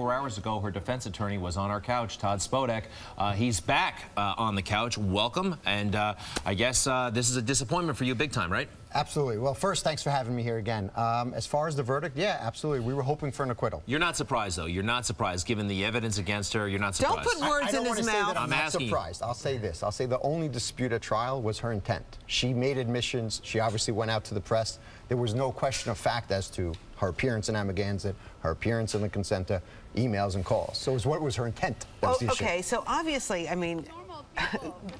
4 hours ago, her defense attorney was on our couch, Todd Spodek. He's back on the couch. Welcome. And I guess this is a disappointment for you big time, right? Absolutely. Well, first, thanks for having me here again. As far as the verdict, yeah, absolutely. We were hoping for an acquittal. You're not surprised, though. You're not surprised, given the evidence against her. You're not surprised. Don't put words in his mouth. I'm not surprised. I'll say this. I'll say the only dispute at trial was her intent. She made admissions. She obviously went out to the press. There was no question of fact as to her appearance in Amagansett, her appearance in the consenta, emails and calls. So it was what was her intent. That was the issue. Okay, so obviously, I mean,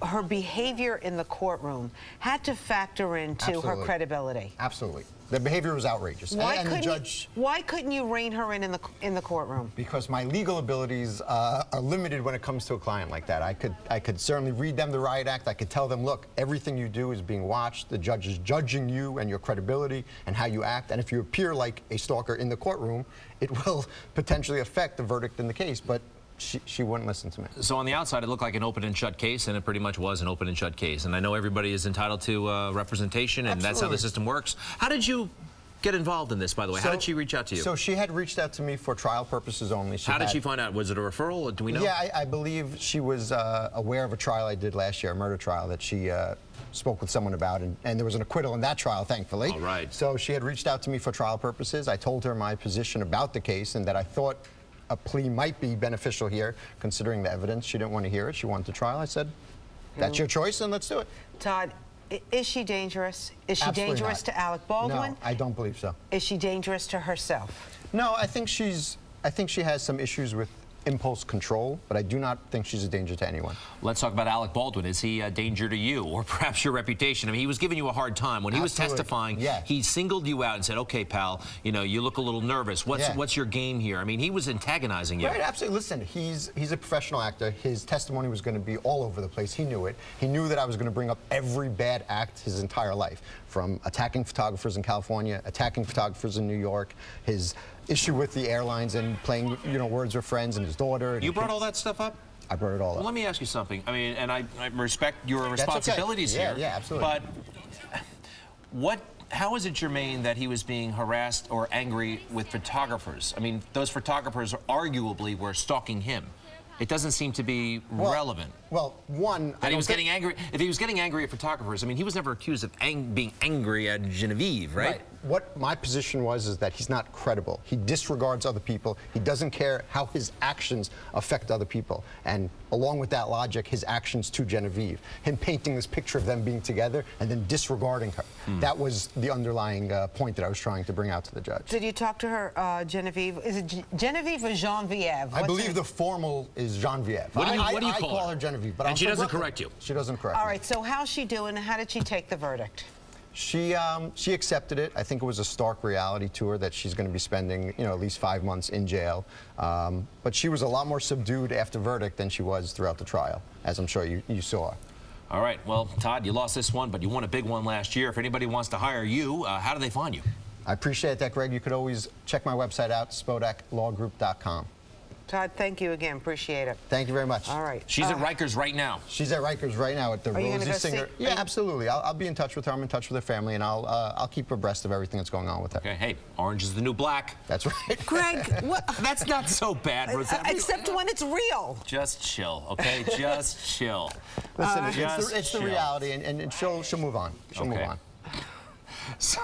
her behavior in the courtroom had to factor into her credibility. Absolutely. The behavior was outrageous. Why couldn't you rein her in the courtroom? Because my legal abilities are limited when it comes to a client like that. I could certainly read them the riot act. I could tell them, look, everything you do is being watched. The judge is judging you and your credibility and how you act. And if you appear like a stalker in the courtroom, it will potentially affect the verdict in the case. But she wouldn't listen to me. So on the outside, it looked like an open and shut case, and it pretty much was an open and shut case. And I know everybody is entitled to representation, and that's how the system works. How did you get involved in this, by the way? How did she reach out to you? So she had reached out to me for trial purposes only. How did she find out? Was it a referral? Do we know? Yeah, I believe she was aware of a trial I did last year, a murder trial that she spoke with someone about, and there was an acquittal in that trial, thankfully. All right. So she had reached out to me for trial purposes. I told her my position about the case and that I thought a plea might be beneficial here, considering the evidence. She didn't want to hear it. She wanted the trial. I said, that's your choice, and let's do it. Todd, is she dangerous? Is she dangerous to Alec Baldwin? No, I don't believe so. Is she dangerous to herself? No, I think she has some issues with impulse control, but I do not think she's a danger to anyone. Let's talk about Alec Baldwin. Is he a danger to you, or perhaps your reputation? I mean, he was giving you a hard time. When he was testifying, he singled you out and said, okay, pal, you know, you look a little nervous. What's your game here? I mean, he was antagonizing you. Right, absolutely. Listen, he's a professional actor. His testimony was going to be all over the place. He knew it. He knew that I was going to bring up every bad act his entire life, from attacking photographers in California, attacking photographers in New York, his issue with the airlines and playing, you know, words with friends and his daughter. You brought all that stuff up? I brought it all up. Well, let me ask you something. I mean, and I respect your responsibilities here. Yeah, absolutely. But how is it germane that he was being harassed or angry with photographers? I mean, those photographers arguably were stalking him. It doesn't seem to be relevant. Well, one, that he was getting angry. If he was getting angry at photographers, I mean, he was never accused of being angry at Genevieve, right? What my position was is that he's not credible. He disregards other people. He doesn't care how his actions affect other people. And along with that logic, his actions to Genevieve, him painting this picture of them being together and then disregarding her. That was the underlying point that I was trying to bring out to the judge. Did you talk to her, Genevieve? Is it Genevieve or Genevieve? I believe the formal is Genevieve. What do you call her? I call her Genevieve, but she doesn't correct you. She doesn't correct me. All right, so how's she doing? How did she take the verdict? She accepted it. I think it was a stark reality to her that she's going to be spending, you know, at least 5 months in jail. But she was a lot more subdued after verdict than she was throughout the trial, as I'm sure you saw. All right. Well, Todd, you lost this one, but you won a big one last year. If anybody wants to hire you, how do they find you? I appreciate that, Greg. You could always check my website out, SpodekLawGroup.com. Todd, thank you again. Appreciate it. Thank you very much. All right. She's at Rikers right now. She's at Rikers right now at the Rosie Singer. Yeah, absolutely. I'll be in touch with her. I'm in touch with her family, and I'll keep abreast of everything that's going on with her. Okay. Hey, orange is the new black. That's right. Greg, what? That's not so bad, Rosetta. Except when it's real. Just chill, okay? Just chill. Listen, it's the reality, and she'll move on. She'll move on. So.